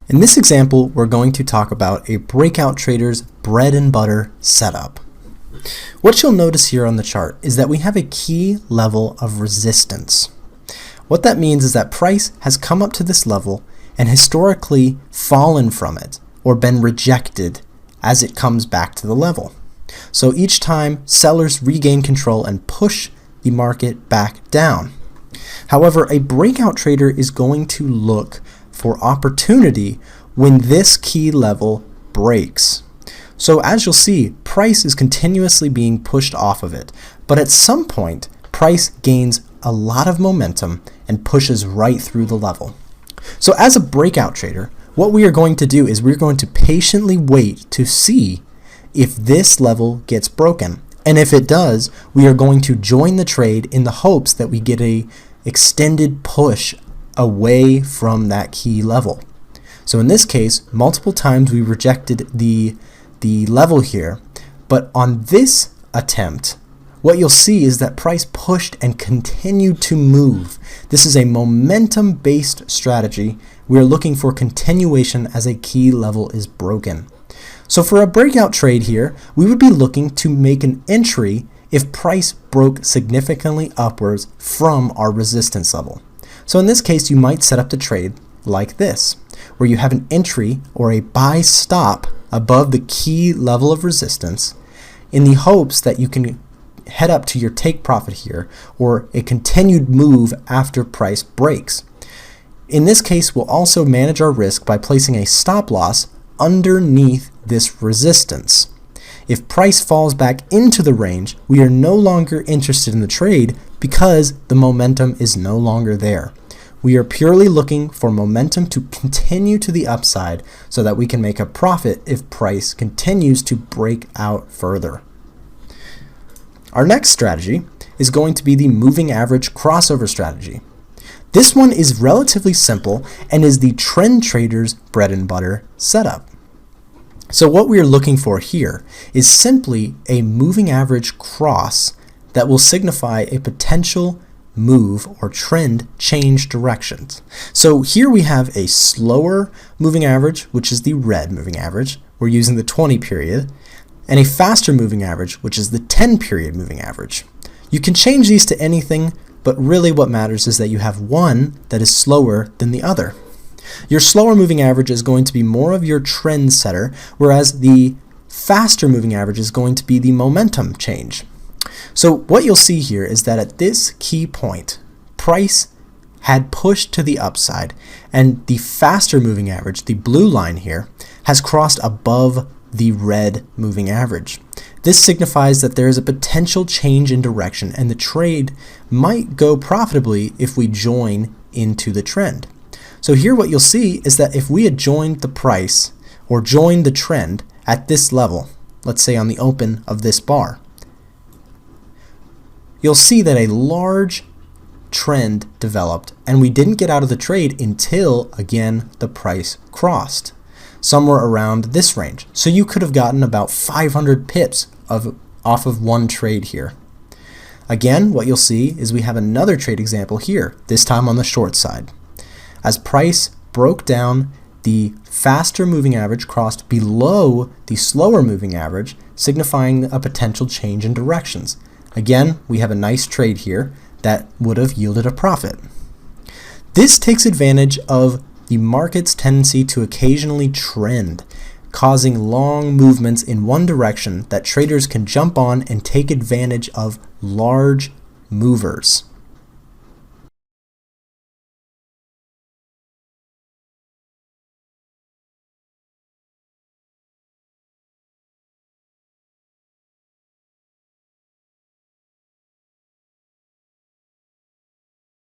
In this example, we're going to talk about a breakout trader's bread and butter setup. What you'll notice here on the chart is that we have a key level of resistance. What that means is that price has come up to this level and historically fallen from it or been rejected as it comes back to the level. So each time sellers regain control and push the market back down. However, a breakout trader is going to look for opportunity when this key level breaks. So as you'll see, price is continuously being pushed off of it, but at some point, price gains a lot of momentum and pushes right through the level. So as a breakout trader, what we are going to do is we're going to patiently wait to see if this level gets broken. And if it does, we are going to join the trade in the hopes that we get a extended push away from that key level. So in this case, multiple times we rejected the level here, but on this attempt, what you'll see is that price pushed and continued to move. This is a momentum-based strategy. We are looking for continuation as a key level is broken. So for a breakout trade here, we would be looking to make an entry if price broke significantly upwards from our resistance level. So in this case, you might set up the trade like this, where you have an entry or a buy stop above the key level of resistance in the hopes that you can head up to your take profit here or a continued move after price breaks. In this case, we'll also manage our risk by placing a stop loss underneath this resistance. If price falls back into the range, we are no longer interested in the trade because the momentum is no longer there. We are purely looking for momentum to continue to the upside so that we can make a profit if price continues to break out further. Our next strategy is going to be the moving average crossover strategy. This one is relatively simple and is the trend trader's bread and butter setup. So what we are looking for here is simply a moving average cross that will signify a potential move or trend change directions. So here we have a slower moving average, which is the red moving average. We're using the 20 period, and a faster moving average, which is the 10 period moving average. You can change these to anything, but really what matters is that you have one that is slower than the other. Your slower moving average is going to be more of your trend setter, whereas the faster moving average is going to be the momentum change. So what you'll see here is that at this key point, price had pushed to the upside, and the faster moving average, the blue line here, has crossed above the red moving average. This signifies that there is a potential change in direction, and the trade might go profitably if we join into the trend. So here what you'll see is that if we had joined the price or joined the trend at this level, let's say on the open of this bar, you'll see that a large trend developed and we didn't get out of the trade until, again, the price crossed somewhere around this range. So you could have gotten about 500 pips off of one trade here. Again, what you'll see is we have another trade example here, this time on the short side. As price broke down, the faster moving average crossed below the slower moving average, signifying a potential change in directions. Again, we have a nice trade here that would have yielded a profit. This takes advantage of the market's tendency to occasionally trend, causing long movements in one direction that traders can jump on and take advantage of large movers.